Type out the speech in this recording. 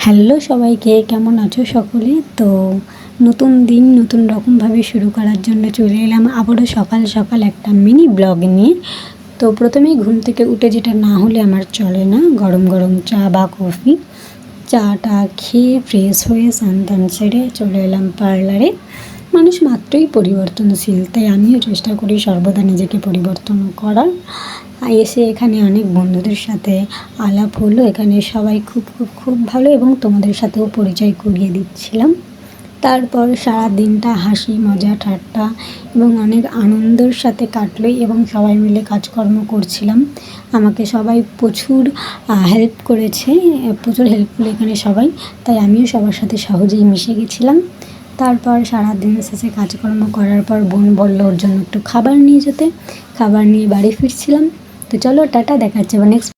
Hello সবাইকে, কেমন আছো সকলে? তো নতুন দিন নতুন রকমভাবে শুরু করার জন্য চলে এলাম আবারও সকাল সকাল একটা মিনি ব্লগ নিয়ে। তো প্রথমেই ঘুম থেকে উঠে যেটা না হলে আমার চলে না, গরম গরম চা বা কফি। চাটা খেয়ে ফ্রেশ হয়ে স্নান সেরে চলে এলাম পার্লারে। মানুষ মাত্রই পরিবর্তনশীল, তাই আমিও চেষ্টা করি সর্বদা নিজেকে পরিবর্তন করার। এসে এখানে অনেক বন্ধুদের সাথে আলাপ হলো। এখানে সবাই খুব খুব খুব ভালো এবং তোমাদের সাথেও পরিচয় করিয়ে দিচ্ছিলাম। তারপর সারা দিনটা হাসি মজা ঠাট্টা এবং অনেক আনন্দের সাথে কাটলো এবং সবাই মিলে কাজকর্ম করছিলাম। আমাকে সবাই প্রচুর হেল্প করেছে, প্রচুর হেল্পফুল এখানে সবাই, তাই আমিও সবার সাথে সহজেই মিশে গেছিলাম। তারপর সারাদিন শেষে কাজকর্ম করার পর বোন বলল ওর জন্য একটু খাবার নিয়ে যেতে। খাবার নিয়ে বাড়ি ফিরছিলাম। তো চলো টাটা, দেখা হচ্ছে নেক্সট।